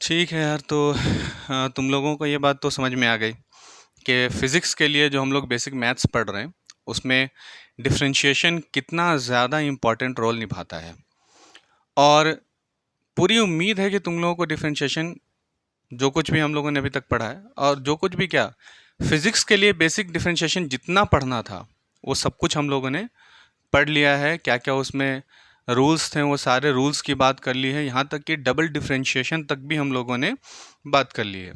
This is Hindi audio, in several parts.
ठीक है यार। तो तुम लोगों को ये बात तो समझ में आ गई कि फिज़िक्स के लिए जो हम लोग बेसिक मैथ्स पढ़ रहे हैं उसमें डिफरेंशिएशन कितना ज़्यादा इम्पोर्टेंट रोल निभाता है। और पूरी उम्मीद है कि तुम लोगों को डिफरेंशिएशन जो कुछ भी हम लोगों ने अभी तक पढ़ा है और जो कुछ भी क्या फिज़िक्स के लिए बेसिक डिफरेंशिएशन जितना पढ़ना था वो सब कुछ हम लोगों ने पढ़ लिया है। क्या क्या उसमें रूल्स थे वो सारे रूल्स की बात कर ली है, यहाँ तक कि डबल डिफरेंशिएशन तक भी हम लोगों ने बात कर ली है।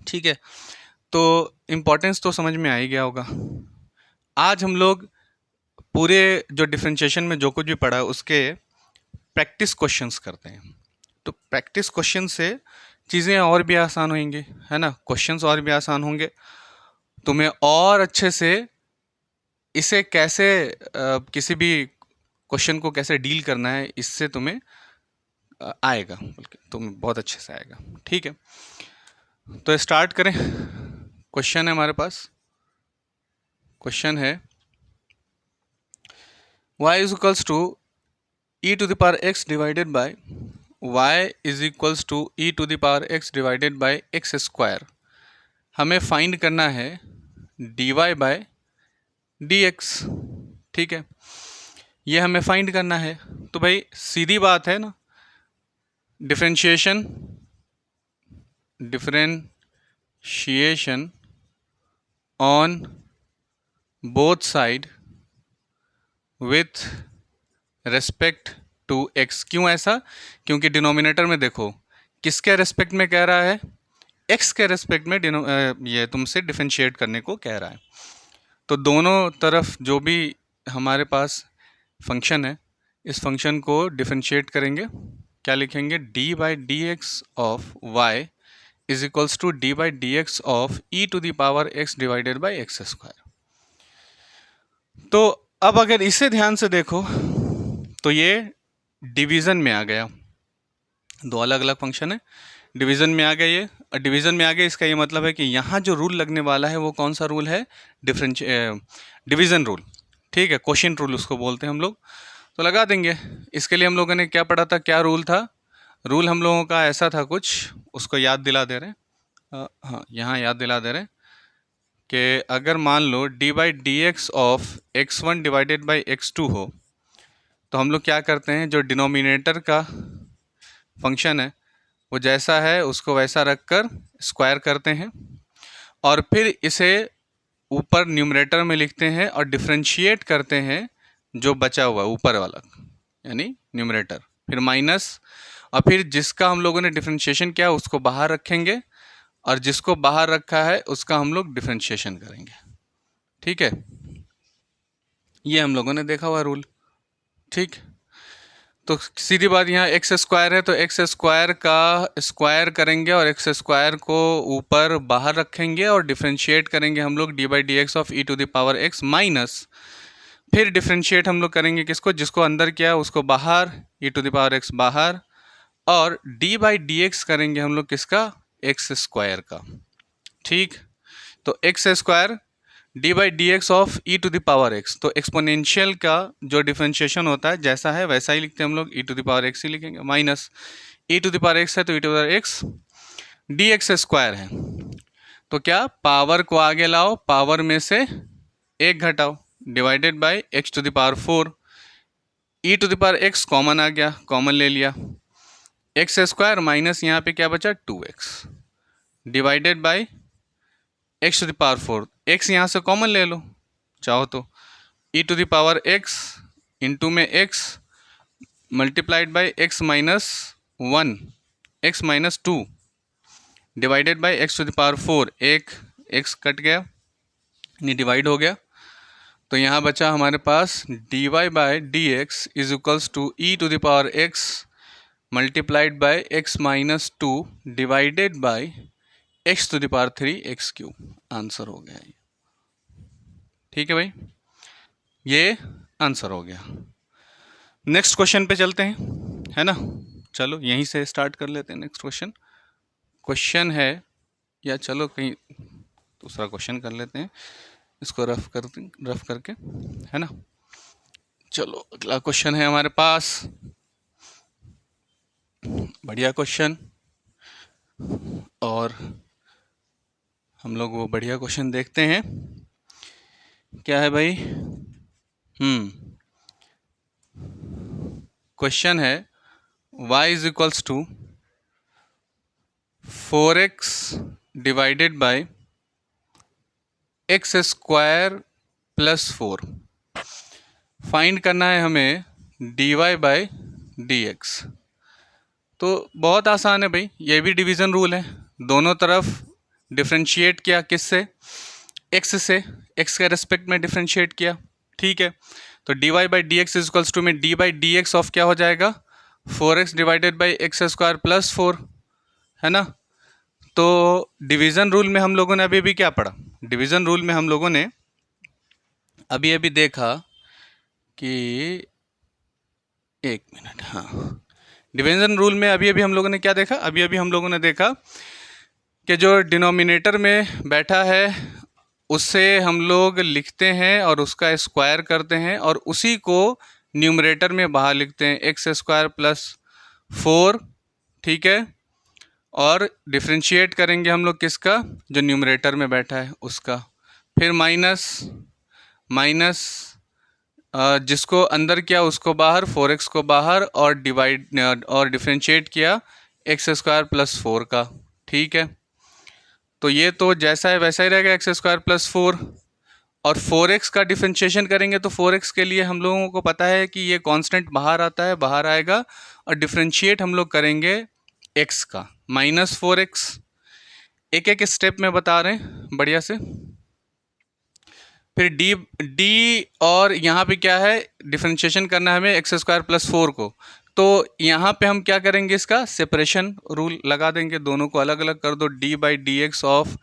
ठीक है, तो इम्पोर्टेंस तो समझ में आ ही गया होगा। आज हम लोग पूरे जो डिफरेंशिएशन में जो कुछ भी पढ़ा है उसके प्रैक्टिस क्वेश्चंस करते हैं। तो प्रैक्टिस क्वेश्चन से चीज़ें और भी आसान होंगी, है ना। क्वेश्चंस और भी आसान होंगे, तुम्हें और अच्छे से इसे कैसे किसी भी क्वेश्चन को कैसे डील करना है इससे तुम्हें आएगा, बल्कि तुम्हें बहुत अच्छे से आएगा। ठीक है, तो स्टार्ट करें। क्वेश्चन है हमारे पास, क्वेश्चन है y is equals to e to the power x divided by y is equals to e to the power x divided by x square. हमें फाइंड करना है dy बाय dx। ठीक है, ये हमें फाइंड करना है। तो भाई सीधी बात है ना, differentiation on both side with respect to x। क्यों ऐसा? क्योंकि डिनोमिनेटर में देखो किसके रेस्पेक्ट में कह रहा है, x के रेस्पेक्ट में ये तुमसे डिफरेंशिएट करने को कह रहा है। तो दोनों तरफ जो भी हमारे पास फंक्शन है इस फंक्शन को डिफरेंशिएट करेंगे। क्या लिखेंगे? D by D x of y is equals to d by D x of E to the power x divided by x square. तो अब अगर इसे ध्यान से देखो तो ये डिवीज़न में आ गया। दो अलग अलग फंक्शन है, डिवीज़न में आ गया ये। और डिवीज़न में आ गया इसका ये मतलब है कि यहाँ जो रूल लगने वाला है वो कौन सा रूल है? Division rule. ठीक है, क्वोशिएंट रूल उसको बोलते हैं हम लोग। तो लगा देंगे। इसके लिए हम लोगों ने क्या पढ़ा था, क्या रूल था? रूल हम लोगों का ऐसा था कुछ, उसको याद दिला दे रहे हैं। हाँ, यहाँ याद दिला दे रहे हैं कि अगर मान लो D by D x of X one divided by x two हो तो हम लोग क्या करते हैं, जो डिनोमिनेटर का फंक्शन है वो जैसा है उसको वैसा रख कर स्क्वायर करते हैं और फिर इसे ऊपर न्यूमरेटर में लिखते हैं और डिफरेंशिएट करते हैं जो बचा हुआ ऊपर वाला, यानी न्यूमरेटर, फिर माइनस, और फिर जिसका हम लोगों ने डिफरेंशिएशन किया उसको बाहर रखेंगे और जिसको बाहर रखा है उसका हम लोग डिफरेंशिएशन करेंगे। ठीक है, ये हम लोगों ने देखा हुआ रूल। ठीक, तो सीधी बात, यहाँ एक्स स्क्वायर है तो एक्स स्क्वायर का स्क्वायर करेंगे और एक्स स्क्वायर को ऊपर बाहर रखेंगे और डिफरेंशिएट करेंगे हम लोग D by D x of E to the power x minus, फिर डिफरेंशिएट हम लोग करेंगे किसको, जिसको अंदर किया उसको बाहर, e to the power x बाहर, और डी बाई डी एक्स करेंगे हम लोग किसका, एक्स स्क्वायर का। ठीक, तो x square d by D x of E to the power x. तो एक्सपोनेंशियल का जो डिफरेंशिएशन होता है जैसा है वैसा ही लिखते हैं हम लोग, E to the power X ही लिखेंगे, minus E to the power X है तो E to the power X, D X square है तो क्या, पावर को आगे लाओ, पावर में से एक घटाओ, divided by x to the power four, E to the power X common आ गया, कॉमन ले लिया, एक्स स्क्वायर माइनस यहाँ पे क्या बचा, two X, divided by x to the power four, X यहाँ से कॉमन ले लो चाहो तो, E to the power X into में X multiplied by x minus one, X minus two, divided by x to the power four, एक एक्स कट गया, नहीं डिवाइड हो गया, तो यहाँ बचा हमारे पास D Y by D x is equals to E to the power x multiplied by x minus two divided by x to the power three x cube. Answer हो गया ये। ठीक है भाई, ये आंसर हो गया। नेक्स्ट क्वेश्चन पे चलते हैं, है ना। चलो यहीं से स्टार्ट कर लेते हैं। नेक्स्ट क्वेश्चन, क्वेश्चन है, या चलो कहीं दूसरा क्वेश्चन कर लेते हैं, इसको रफ करके, है ना। चलो अगला क्वेश्चन है हमारे पास, बढ़िया क्वेश्चन। और हम लोग वो बढ़िया क्वेश्चन देखते हैं। क्या है भाई? क्वेश्चन है y is equals to 4x divided by x square plus 4। Find करना है हमें dy बाय dx। तो बहुत आसान है भाई, ये भी डिवीज़न रूल है। दोनों तरफ डिफरेंशिएट किया, किससे? x से, x के रेस्पेक्ट में डिफरेंशिएट किया, ठीक है। तो dy by D X is equals to में D by D x of क्या हो जाएगा? 4x divided by x square plus 4, है ना। तो डिवीज़न रूल में हम लोगों ने अभी क्या पढ़ा? डिवीज़न रूल में हम लोगों ने अभी देखा कि, एक मिनट, हाँ, डिवीज़न रूल में अभी हम लोगों ने क्या देखा? अभी हम लोगों ने देखा कि जो डिनोमिनेटर में बैठा है उससे हम लोग लिखते हैं और उसका स्क्वायर करते हैं और उसी को न्यूमरेटर में बाहर लिखते हैं, एक्स स्क्वायर प्लस 4, ठीक है। और डिफ्रेंशिएट करेंगे हम लोग किसका? जो न्यूमरेटर में बैठा है उसका। फिर माइनस जिसको अंदर किया उसको बाहर, 4x को बाहर, और डिवाइड और डिफ्रेंशिएट किया एक्स स्क्वायर प्लस 4 का, ठीक है। तो ये तो जैसा है वैसा ही रहेगा, एक्स स्क्वायर प्लस 4। और 4x का डिफ्रेंशिएशन करेंगे तो 4x के लिए हम लोगों को पता है कि ये कांस्टेंट बाहर आता है, बाहर आएगा, और डिफ्रेंशिएट हम लोग करेंगे x का, -4x। एक एक स्टेप में बता रहे हैं बढ़िया से। फिर डी और यहाँ पे क्या है? डिफ्रेंशिएशन करना है हमें एक्स स्क्वायर प्लस 4 को। तो यहाँ पे हम क्या करेंगे? इसका सेपरेशन रूल लगा देंगे, दोनों को अलग अलग कर दो। D by D x of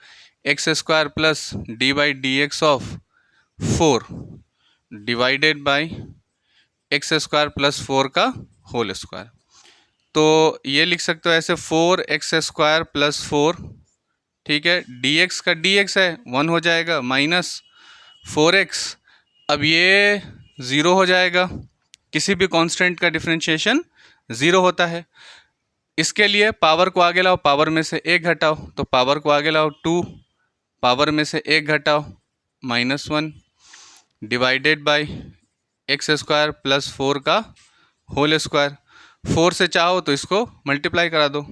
x square plus D by D x of 4 divided by x square plus 4 का होल स्क्वायर। तो ये लिख सकते हो ऐसे, 4x स्क्वायर प्लस 4, ठीक है। dx का dx है 1 हो जाएगा, माइनस 4x। अब ये 0 हो जाएगा, किसी भी कांस्टेंट का डिफरेंशिएशन 0 होता है। इसके लिए पावर को आगे लाओ, पावर में से 1 घटाओ, तो पावर को आगे लाओ 2, पावर में से 1 घटाओ -1, divided by x square plus 4 का होल स्क्वायर। 4 से चाहो तो इसको मल्टीप्लाई करा दो,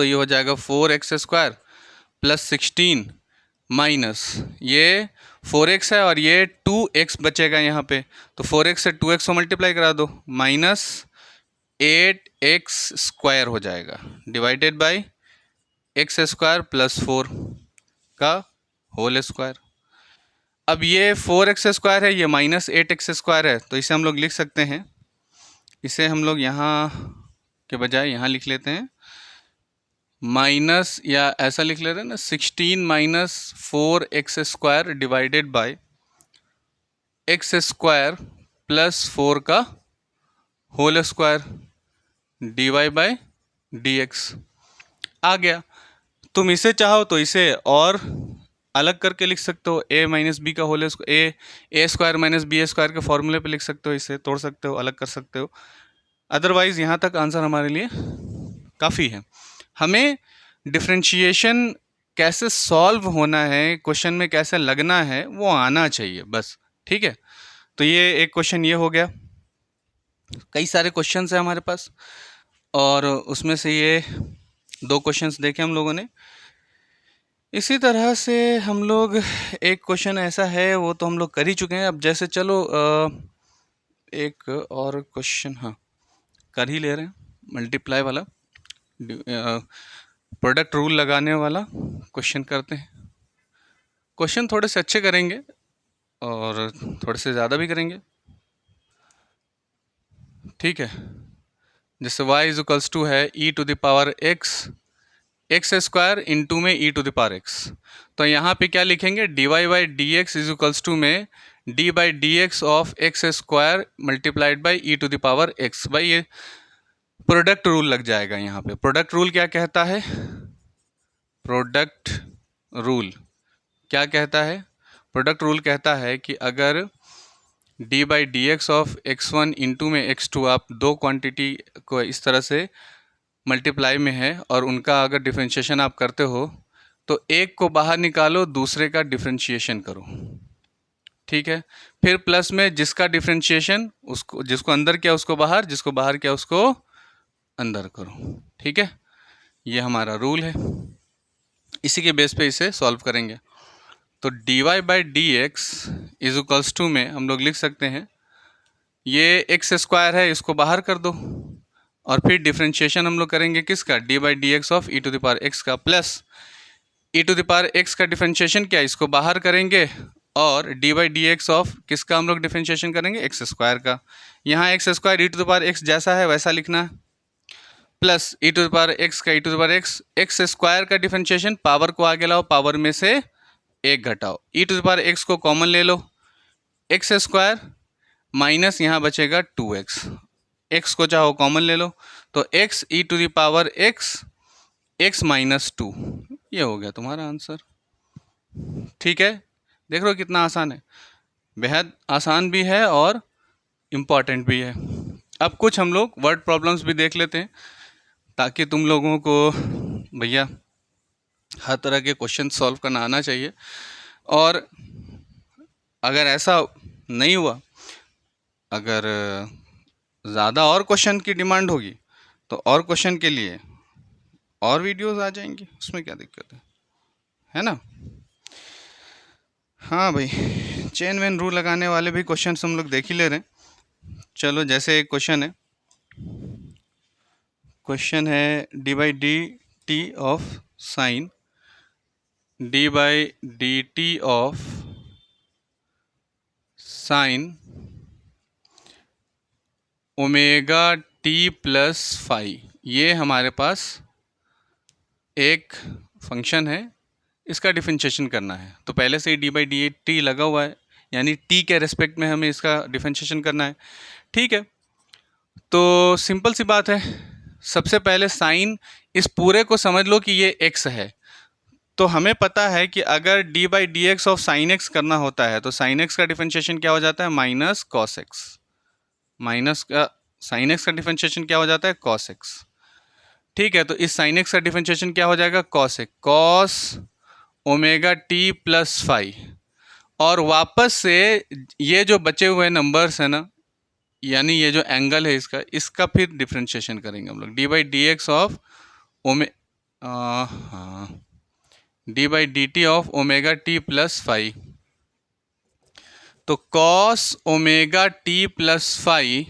ये हो जाएगा 4x स्क्वायर प्लस 16 माइनस ये 4x है और ये 2x बचेगा यहाँ पे, तो 4x से 2x को मल्टीप्लाई करा दो, -8x स्क्वायर हो जाएगा, divided by x square plus 4 का होल स्क्वायर। अब ये 4x स्क्वायर है, ये -8x स्क्वायर है, तो इसे हम लोग लिख सकते हैं, इसे हम लोग यहाँ के बजाय यहाँ लिख लेते हैं, माइनस, या ऐसा लिख ले रहे हैं ना, 16 minus 4x square divided by x square plus 4 का whole square, dy by dx आ गया। तुम इसे चाहो तो इसे और अलग करके लिख सकते हो, a माइनस बी का होल स्क्वायर, ए स्क्वायर माइनस बी स्क्वायर के फॉर्मूले पे लिख सकते हो, इसे तोड़ सकते हो, अलग कर सकते हो। अदरवाइज़ यहाँ तक आंसर हमारे लिए काफ़ी है। हमें डिफरेंशिएशन कैसे सॉल्व होना है, क्वेश्चन में कैसे लगना है, वो आना चाहिए बस, ठीक है। तो ये एक क्वेश्चन ये हो गया। कई सारे क्वेश्चंस हैं हमारे पास और उसमें से ये 2 क्वेश्चंस देखे हम लोगों ने। इसी तरह से हम लोग, एक क्वेश्चन ऐसा है वो तो हम लोग कर ही चुके हैं। अब जैसे चलो एक और क्वेश्चन, हाँ, कर ही ले रहे हैं, मल्टीप्लाई वाला, प्रोडक्ट रूल लगाने वाला क्वेश्चन करते हैं। क्वेश्चन थोड़े से अच्छे करेंगे और थोड़े से ज़्यादा भी करेंगे, ठीक है। जैसे y इज इक्वल्स टू है e to the power x square into में e to the power x। तो यहाँ पे क्या लिखेंगे? dy by D x is equals to में d by D x of x square multiplied by e to the power x। भाई ये प्रोडक्ट रूल लग जाएगा यहाँ पे। प्रोडक्ट रूल क्या कहता है? प्रोडक्ट रूल क्या कहता है? प्रोडक्ट रूल कहता है कि अगर D by D x of x1 into में x2, आप दो क्वांटिटी को इस तरह से मल्टीप्लाई में है और उनका अगर डिफरेंशिएशन आप करते हो तो एक को बाहर निकालो, दूसरे का डिफरेंशिएशन करो, ठीक है। फिर प्लस में जिसका डिफरेंशिएशन उसको, जिसको अंदर किया उसको बाहर, जिसको बाहर किया उसको अंदर करो, ठीक है। ये हमारा रूल है, इसी के बेस पे इसे सॉल्व करेंगे। तो dy by D x is equals to में हम लोग लिख सकते हैं, ये एक्स स्क्वायर है, इसको बाहर कर दो और फिर डिफरेंशिएशन हम लोग करेंगे किसका, D by D x of E to the power X का, plus E to the power X का डिफरेंशिएशन क्या है, इसको बाहर करेंगे और D by D x of किसका हम लोग डिफरेंशिएशन करेंगे, एक्स स्क्वायर का। यहाँ X square E to the power X जैसा है वैसा लिखना है, plus E to the power X का E to the power x, X square का डिफरेंशिएशन पावर को आगे लाओ, पावर में से एक घटाओ, ई टू द पावर एक्स को कॉमन ले लो, एक्स स्क्वायर माइनस यहाँ बचेगा 2x, एक्स को चाहो कॉमन ले लो तो x e to the power x, x minus 2, ये हो गया तुम्हारा आंसर, ठीक है। देख रहे हो कितना आसान है, बेहद आसान भी है और इम्पॉर्टेंट भी है। अब कुछ हम लोग वर्ड प्रॉब्लम्स भी देख लेते हैं ताकि तुम लोगों को भैया हर तरह के क्वेश्चन सॉल्व करना आना चाहिए, और अगर ऐसा नहीं हुआ, अगर ज़्यादा और क्वेश्चन की डिमांड होगी तो और क्वेश्चन के लिए और वीडियोस आ जाएंगी, उसमें क्या दिक्कत है ना। हाँ भाई, चेन वेन रूल लगाने वाले भी क्वेश्चन हम लोग देख ही ले रहे हैं। चलो, जैसे एक क्वेश्चन है d by D T of sine, d by D T of sine omega T plus phi, ये हमारे पास एक फंक्शन है, इसका डिफरेंशिएशन करना है। तो पहले से ही डी बाई डी टी लगा हुआ है, यानी टी के रेस्पेक्ट में हमें इसका डिफरेंशिएशन करना है, ठीक है। तो सिंपल सी बात है, सबसे पहले साइन, इस पूरे को समझ लो कि ये एक्स है, तो हमें पता है कि अगर D by D x of sine x करना होता है तो साइन एक्स का डिफरेंशिएशन क्या हो जाता है, माइनस कॉस एक्स, माइनस का साइन एक्स का डिफरेंशिएशन क्या हो जाता है, कॉस एक्स, ठीक है। तो इस साइन एक्स का डिफरेंशिएशन क्या हो जाएगा, cos x, cos omega T plus phi, और वापस से ये जो बचे हुए नंबर्स है ना, यानी ये जो एंगल है इसका फिर डिफरेंशिएशन करेंगे हम लोग, D by D x of D by D T of omega T plus phi, तो cos omega T plus phi,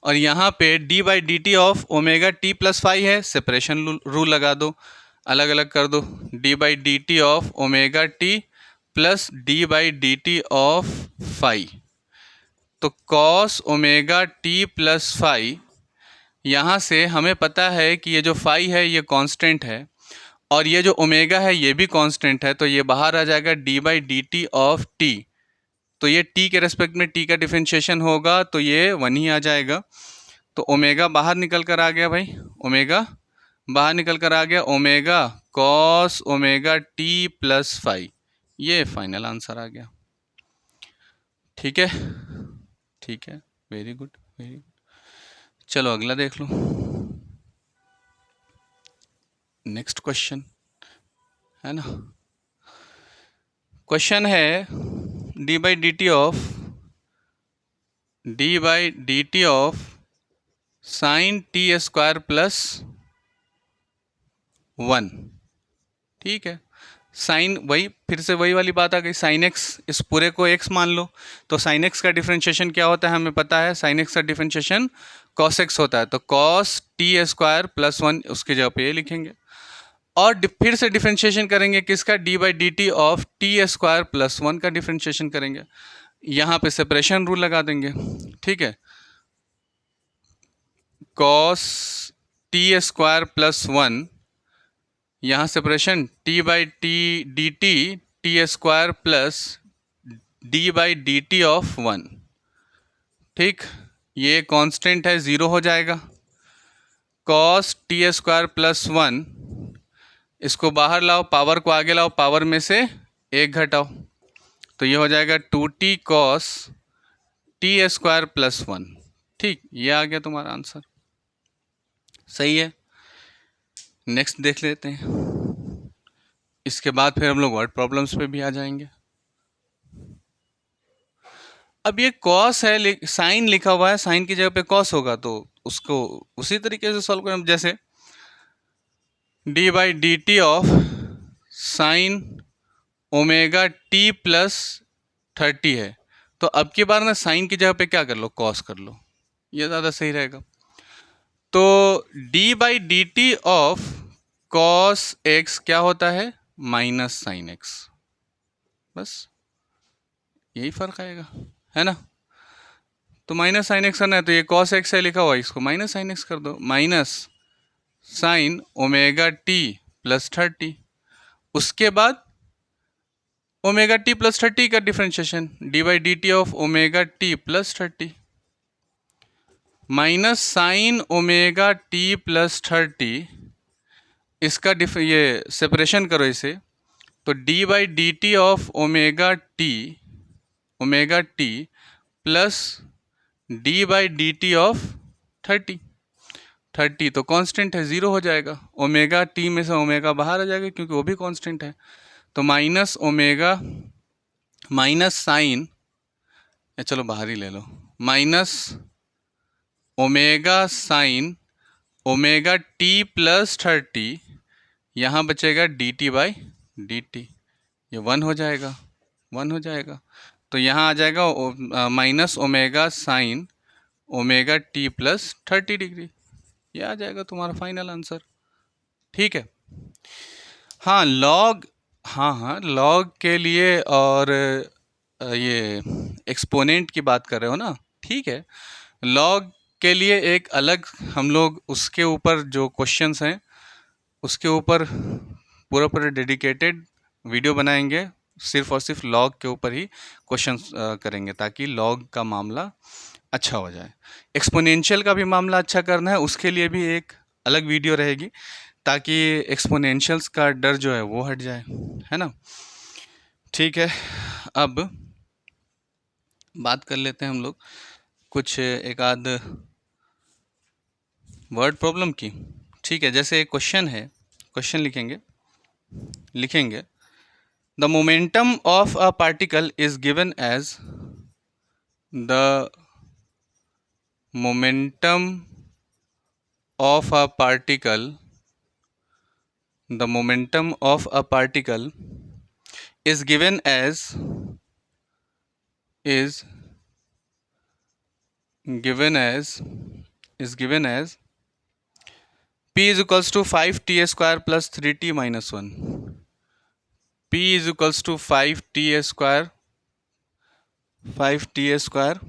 और यहाँ पे D by D T of omega T plus phi है, सेपरेशन रूल लगा दो, अलग अलग कर दो, D by D T of omega T plus D by D T of phi, तो cos omega T plus phi, यहाँ से हमें पता है कि ये जो फाई है ये कांस्टेंट है और ये जो ओमेगा है ये भी कांस्टेंट है, तो ये बाहर आ जाएगा D by D T of T, तो ये टी के रेस्पेक्ट में टी का डिफरेंशिएशन होगा तो ये 1 ही आ जाएगा, तो ओमेगा बाहर निकल कर आ गया भाई, ओमेगा बाहर निकल कर आ गया, omega cos omega T plus phi, ये फाइनल आंसर आ गया, ठीक है, ठीक है, वेरी गुड, वेरी गुड। चलो अगला देख लो, नेक्स्ट क्वेश्चन है ना, क्वेश्चन है d by D T of sign T square plus 1, ठीक है। साइन, वही फिर से वही वाली बात आ गई, साइन एक्स, इस पूरे को एक्स मान लो, तो साइन एक्स का डिफरेंशिएशन क्या होता है हमें पता है, साइन एक्स का डिफरेंशिएशन कॉस एक्स होता है, तो कॉस टी स्क्वायर प्लस 1 उसकी जगह पे ये लिखेंगे, और फिर से डिफरेंशिएशन करेंगे किसका, D by D T of T square plus 1 का डिफरेंशिएशन करेंगे, यहाँ पे सेपरेशन रूल लगा देंगे, ठीक है। कॉस टी स्क्वायर प्लस 1, यहाँ separation T by T D T square plus D by D T of 1, ठीक, ये कांस्टेंट है, ज़ीरो हो जाएगा, कॉस टी स्क्वायर प्लस 1, इसको बाहर लाओ, पावर को आगे लाओ, पावर में से एक घटाओ, तो ये हो जाएगा 2t cos T square plus 1, ठीक, ये आ गया तुम्हारा आंसर, सही है। नेक्स्ट देख लेते हैं, इसके बाद फिर हम लोग वर्ड प्रॉब्लम्स पे भी आ जाएंगे। अब ये कॉस है, साइन लिखा हुआ है, साइन की जगह पे कॉस होगा तो उसको उसी तरीके से सॉल्व करें। जैसे D by D T of sine omega T plus 30 है, तो अब की बार ना साइन की जगह पे क्या कर लो, कॉस कर लो, ये ज़्यादा सही रहेगा। तो D by D T of cos x क्या होता है, माइनस साइन एक्स, बस यही फर्क आएगा, है ना। तो माइनस साइन एक्स करना है तो ये कॉस एक्स है लिखा हुआ है, इसको माइनस साइन एक्स कर दो, minus sign omega T plus 30। उसके बाद ओमेगा टी प्लस 30 का differentiation, D by D T of omega T plus 30 minus sign omega T plus 30, इसका ये सेपरेशन करो इसे, तो D by D T of omega T plus D by D T of 30 तो कांस्टेंट है, ज़ीरो हो जाएगा, ओमेगा टी में से ओमेगा बाहर आ जाएगा क्योंकि वो भी कांस्टेंट है। तो माइनस ओमेगा माइनस साइन, चलो बाहर ही ले लो, minus omega sine omega T plus 30, यहाँ बचेगा D T by D T, ये 1 हो जाएगा, 1 हो जाएगा। तो यहाँ आ जाएगा minus omega sine omega T plus 30 degree, ये आ जाएगा तुम्हारा फाइनल आंसर। ठीक है, हाँ लॉग, हाँ लॉग के लिए और ये एक्सपोनेंट की बात कर रहे हो ना, ठीक है। लॉग के लिए एक अलग हम लोग उसके ऊपर जो क्वेश्चंस हैं उसके ऊपर पूरा पूरा डेडिकेटेड वीडियो बनाएंगे, सिर्फ और सिर्फ लॉग के ऊपर ही क्वेश्चंस करेंगे ताकि लॉग का मामला अच्छा हो जाए। एक्सपोनेंशियल का भी मामला अच्छा करना है, उसके लिए भी एक अलग वीडियो रहेगी ताकि एक्सपोनेंशियल्स का डर जो है वो हट जाए, है ना। ठीक है, अब बात कर लेते हैं हम लोग कुछ एक आध वर्ड प्रॉब्लम की। ठीक है, जैसे एक क्वेश्चन है, क्वेश्चन लिखेंगे the momentum of a particle is given as the momentum of a particle, the momentum of a particle is given as p is equals to 5t square plus 3t minus 1, p is equals to 5t square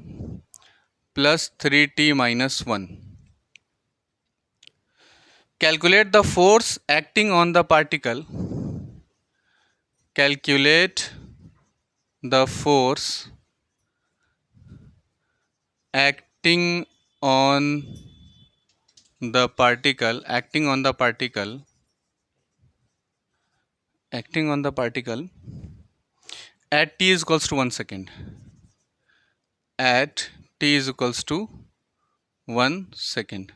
plus 3t minus 1. Calculate the force acting on the particle. Calculate the force acting on the particle at t is equals to 1 second. At t is equals to 1 second.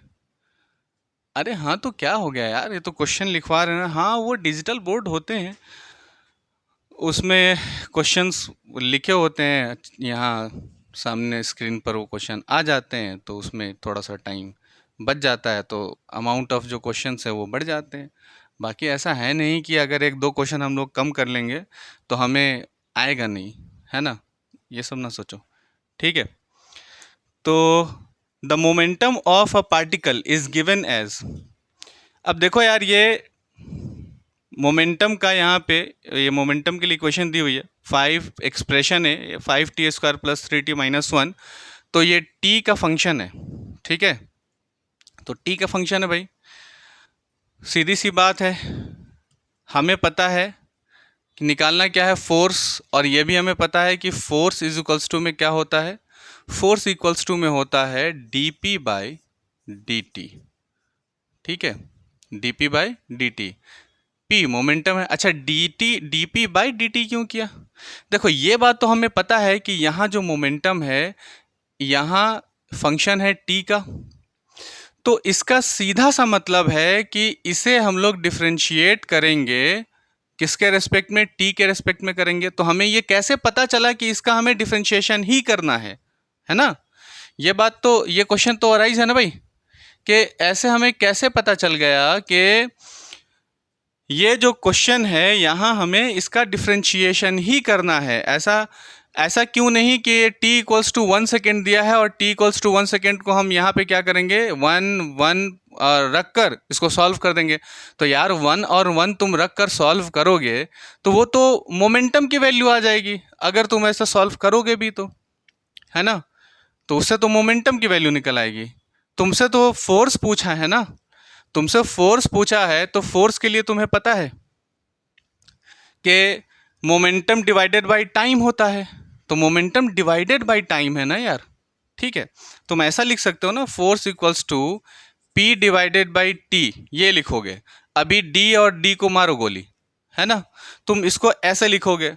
अरे हाँ, तो क्या हो गया यार, ये तो क्वेश्चन लिखवा रहे हैं ना। हाँ, वो डिजिटल बोर्ड होते हैं, उसमें क्वेश्चंस लिखे होते हैं, यहाँ सामने स्क्रीन पर वो क्वेश्चन आ जाते हैं, तो उसमें थोड़ा सा टाइम बच जाता है, तो अमाउंट ऑफ जो क्वेश्चंस है वो बढ़ जाते हैं। बाकी ऐसा है नहीं कि अगर एक दो क्वेश्चन हम लोग कम कर लेंगे तो हमें आएगा नहीं, है ना, ये सब ना सोचो। ठीक है, तो the momentum of a particle is given as, अब देखो यार ये मोमेंटम का यहाँ पे ये मोमेंटम के लिए इक्वेशन दी हुई है, 5 एक्सप्रेशन है, 5t square plus 3t minus 1, तो ये t का फंक्शन है। ठीक है, तो t का फंक्शन है भाई, सीधी सी बात है, हमें पता है कि निकालना क्या है, फोर्स, और ये भी हमें पता है कि फोर्स इज इक्वल्स टू में क्या होता है, फोर्स इक्वल्स टू में होता है dp बाई dt। ठीक है, dp by dt, p momentum है। अच्छा, dp बाई dt क्यों किया, देखो ये बात तो हमें पता है कि यहाँ जो मोमेंटम है यहाँ फंक्शन है t का, तो इसका सीधा सा मतलब है कि इसे हम लोग डिफरेंशिएट करेंगे किसके रेस्पेक्ट में, टी के रेस्पेक्ट में करेंगे। तो हमें ये कैसे पता चला कि इसका हमें डिफरेंशिएशन ही करना है ना? ये बात तो, ये क्वेश्चन तो अराइज है ना भाई, कि ऐसे हमें कैसे पता चल गया कि ये जो क्वेश्चन है यहाँ हमें इसका डिफरेंशिएशन ही करना है। ऐसा क्यों नहीं कि t इक्वल्स टू 1 सेकेंड दिया है और t इक्वल्स टू 1 सेकेंड को हम यहाँ पे क्या करेंगे, 1 रख कर इसको सॉल्व कर देंगे। तो यार 1 और 1 तुम रख कर सॉल्व करोगे तो वो तो मोमेंटम की वैल्यू आ जाएगी, अगर तुम ऐसा सॉल्व करोगे भी तो, है ना? तो उससे तो मोमेंटम की वैल्यू निकल आएगी। तुमसे तो फोर्स पूछा है ना, तुमसे फोर्स पूछा है, तो फोर्स के लिए तुम्हें पता है कि मोमेंटम डिवाइडेड बाय टाइम होता है। तो मोमेंटम डिवाइडेड बाय टाइम है ना यार, ठीक है? तुम ऐसा लिख सकते हो ना, force equals to P divided by t, ये लिखोगे। अभी D और D को मारो गोली, है ना? तुम इसको ऐसे लिखोगे।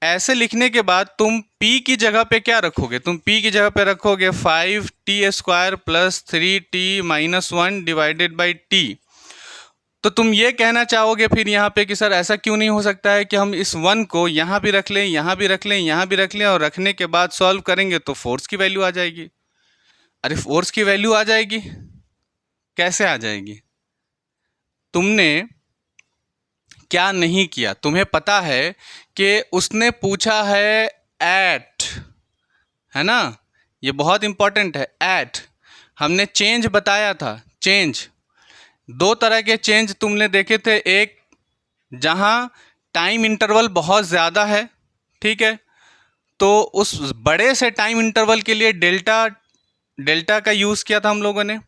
ऐसे लिखने के बाद तुम P की जगह पे क्या रखोगे? तुम P की जगह पे रखोगे 5t² plus 3t minus 1 divided by T. तो तुम ये कहना चाहोगे फिर यहाँ पे कि सर ऐसा क्यों नहीं हो सकता है कि हम इस 1 को यहाँ भी रख लें, यहाँ भी रख लें, यहाँ भी रख लें, और रखने के बाद सॉल्व करेंगे तो फोर्स की वैल्यू आ जाएगी। अरे फोर्स की वैल्यू आ जाएगी, कैसे आ जाएगी? तुमने क्या नहीं किया, तुम्हें पता है कि उसने पूछा है एट, है ना? ये बहुत इंपॉर्टेंट है, एट। हमने चेंज बताया था, चेंज दो तरह के चेंज तुमने देखे थे। एक जहाँ टाइम इंटरवल बहुत ज़्यादा है, ठीक है, तो उस बड़े से टाइम इंटरवल के लिए डेल्टा का यूज़ किया था हम लोगों ने,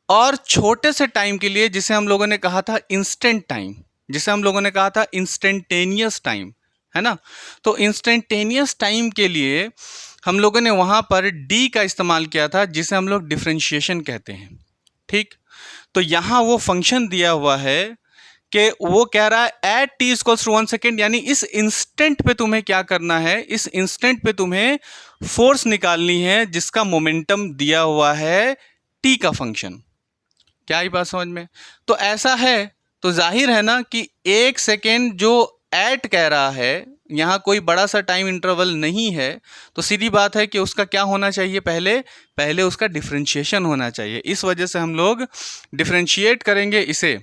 और छोटे से टाइम के लिए जिसे हम लोगों ने कहा था इंस्टेंट टाइम, जिसे हम लोगों ने कहा था इंस्टेंटेनियस टाइम, है ना? तो इंस्टेंटेनियस टाइम के लिए हम लोगों ने वहाँ पर डी का इस्तेमाल किया था, जिसे हम लोग डिफरेंशिएशन कहते हैं, ठीक? तो यहाँ वो फंक्शन दिया हुआ है कि वो कह रहा है at t equals to 1 second, यानी इस इंस्टेंट पे तुम्हें क्या करना है, इस इंस्टेंट पे तुम्हें फोर्स निकालनी है जिसका मोमेंटम दिया हुआ है टी का फंक्शन। क्या ही बात समझ में? तो ऐसा है तो जाहिर है ना कि 1 सेकेंड जो एट कह रहा है, यहाँ कोई बड़ा सा टाइम इंटरवल नहीं है, तो सीधी बात है कि उसका क्या होना चाहिए, पहले उसका डिफरेंशिएशन होना चाहिए। इस वजह से हम लोग डिफरेंशिएट करेंगे इसे,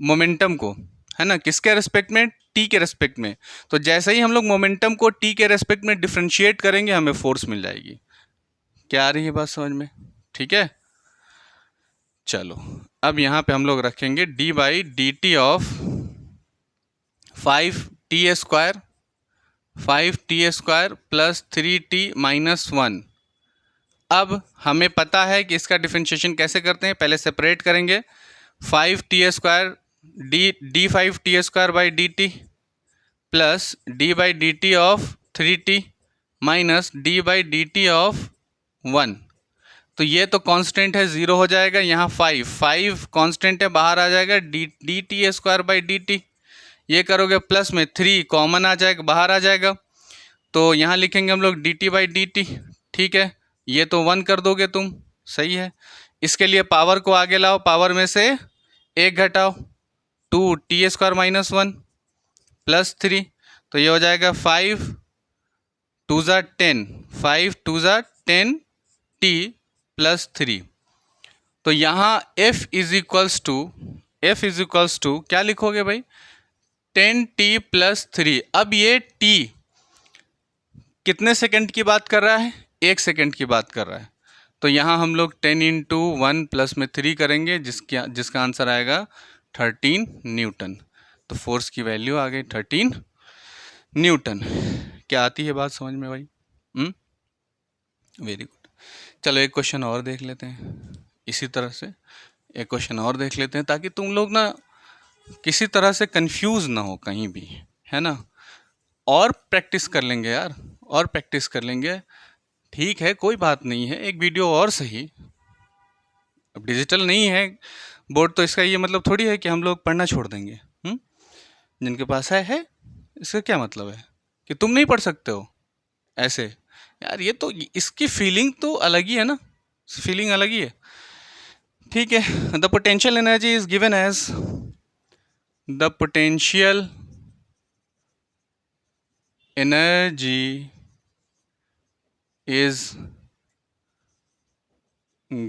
मोमेंटम को, है ना? किसके रेस्पेक्ट में? टी के रेस्पेक्ट में। तो जैसे ही हम लोग मोमेंटम को टी के रेस्पेक्ट में डिफरेंशिएट करेंगे हमें फोर्स मिल जाएगी। क्या आ रही है बात समझ में? ठीक है, चलो अब यहाँ पे हम लोग रखेंगे D by D T of 5t² plus 3t minus 1। अब हमें पता है कि इसका डिफरेंशिएशन कैसे करते हैं, पहले सेपरेट करेंगे। 5t² d5t² by D T plus d by D T of 3t minus d by D T of 1। तो ये तो कांस्टेंट है, ज़ीरो हो जाएगा। यहाँ 5 कांस्टेंट है, बाहर आ जाएगा dt² बाई डी टी। ये करोगे प्लस में 3 कॉमन आ जाएगा, बाहर आ जाएगा, तो यहाँ लिखेंगे हम लोग dt बाई डी टी, ठीक है? ये तो 1 कर दोगे तुम, सही है। इसके लिए पावर को आगे लाओ, पावर में से 1 घटाओ, 2t² माइनस 1 प्लस 3, तो ये हो जाएगा 5 2 ज़ा 10, 5 2 ज़ा 10 t प्लस 3। तो यहाँ f इज इक्वल्स टू क्या लिखोगे भाई, 10t प्लस 3। अब ये t कितने सेकंड की बात कर रहा है, 1 सेकंड की बात कर रहा है। तो यहाँ हम लोग 10 इंटू 1 प्लस में 3 करेंगे, जिसका आंसर आएगा 13 न्यूटन। तो फोर्स की वैल्यू आ गई 13 न्यूटन। क्या आती है बात समझ में भाई? Very good. चलो एक क्वेश्चन और देख लेते हैं, इसी तरह से एक क्वेश्चन और देख लेते हैं, ताकि तुम लोग ना किसी तरह से कंफ्यूज ना हो कहीं भी, है ना? और प्रैक्टिस कर लेंगे यार, और प्रैक्टिस कर लेंगे, ठीक है, कोई बात नहीं है, एक वीडियो और सही। अब डिजिटल नहीं है बोर्ड, तो इसका ये मतलब थोड़ी है कि हम लोग पढ़ना छोड़ देंगे। जिनके पास है इसका क्या मतलब है कि तुम नहीं पढ़ सकते हो ऐसे? यार ये तो, इसकी फीलिंग तो अलग ही है ना, फीलिंग अलग ही है। ठीक है, the potential energy is given as the potential energy is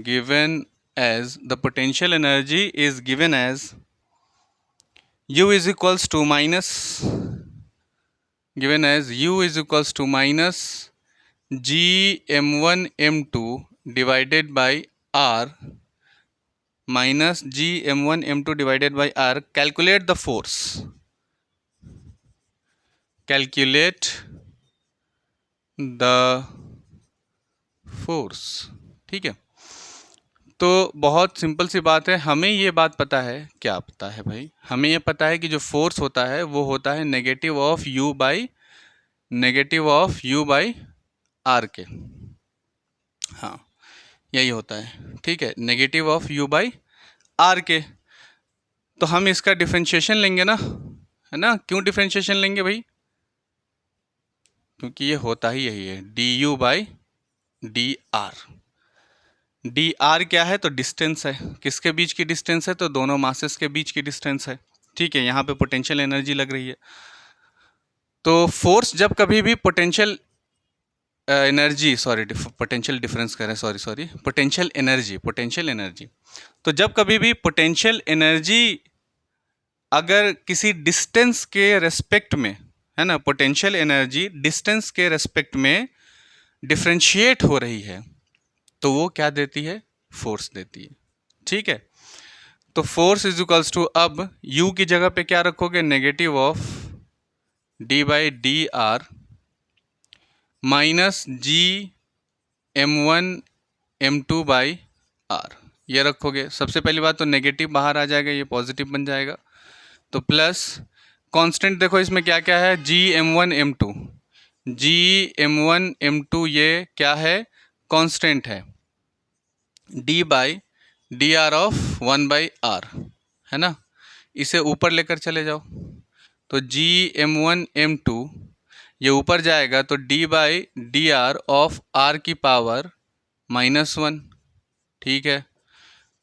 given as the potential energy is given as u is equals to minus given as u is equals to minus g m1 m2 divided by r minus g m1 m2 divided by r. Calculate the force. Calculate the force. ठीक है, तो बहुत सिंपल सी बात है, हमें ये बात पता है, क्या पता है भाई, हमें ये पता है कि जो फोर्स होता है वो होता है negative of u by r k. हाँ, यही होता है, ठीक है, negative of u by r k. तो हम इसका डिफरेंशिएशन लेंगे ना, है ना। क्यों डिफरेंशिएशन लेंगे भाई? क्योंकि ये होता ही यही है, D you by d are. D R क्या है? तो डिस्टेंस है। किसके बीच की डिस्टेंस है? तो दोनों मासेस के बीच की डिस्टेंस है, ठीक है। यहाँ पे पोटेंशियल एनर्जी लग रही है। तो फोर्स जब कभी भी potential energy, sorry potential difference करें, सॉरी पोटेंशियल एनर्जी। तो जब कभी भी पोटेंशियल एनर्जी अगर किसी डिस्टेंस के रेस्पेक्ट में, है ना, पोटेंशियल एनर्जी डिस्टेंस के रेस्पेक्ट में डिफरेंशिएट हो रही है, तो वो क्या देती है? फोर्स देती है, ठीक है। तो फोर्स इज इक्वल्स टू, अब u की जगह पे क्या रखोगे? Negative of d by d r minus G m1 m2 by r, ये रखोगे। सबसे पहली बात तो नेगेटिव बाहर आ जाएगा, ये पॉजिटिव बन जाएगा। तो प्लस कांस्टेंट देखो इसमें क्या क्या है, जी m1 m2 ये क्या है? कांस्टेंट है, d by d r of 1 by r, है ना। इसे ऊपर लेकर चले जाओ, तो जी m1 m2 ये ऊपर जाएगा, तो d by d r of r की पावर -1, ठीक है।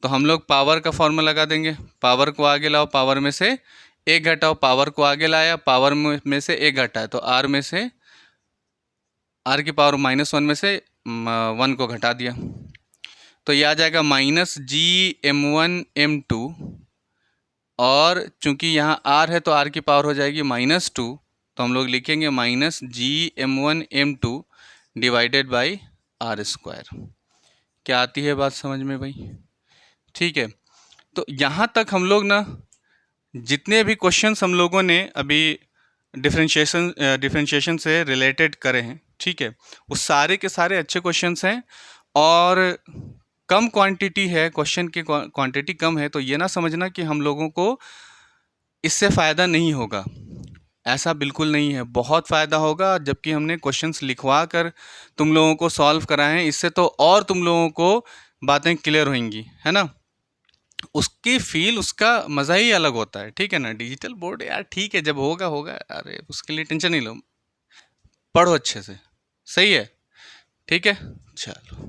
तो हम लोग पावर का फॉर्मूला लगा देंगे, पावर को आगे लाओ, पावर में से एक घटाओ, पावर को आगे लाया, पावर में से एक घटाया, तो r में से r की पावर -1 में से 1 को घटा दिया, तो ये आ जाएगा माइनस जी m1 m2, और चूंकि यहाँ r है तो r की पावर हो जाएगी -2, तो हम लोग लिखेंगे minus G m1 m2 divided by r square. क्या आती है बात समझ में भाई? ठीक है, तो यहाँ तक हम लोग ना जितने भी क्वेश्चंस हम लोगों ने अभी डिफरेंशिएशन से रिलेटेड करे हैं, ठीक है, वो सारे के सारे अच्छे क्वेश्चंस हैं। और कम क्वांटिटी है, क्वेश्चन की क्वांटिटी कम है, तो ये ना समझना कि हम लोगों को इससे फ़ायदा नहीं होगा, ऐसा बिल्कुल नहीं है, बहुत फ़ायदा होगा। जबकि हमने क्वेश्चंस लिखवा कर तुम लोगों को सॉल्व कराए हैं, इससे तो और तुम लोगों को बातें क्लियर होंगी, है ना। उसकी फील, उसका मज़ा ही अलग होता है, ठीक है ना। डिजिटल बोर्ड यार ठीक है, जब होगा होगा, अरे उसके लिए टेंशन नहीं लो, पढ़ो अच्छे से, सही है, ठीक है, चलो।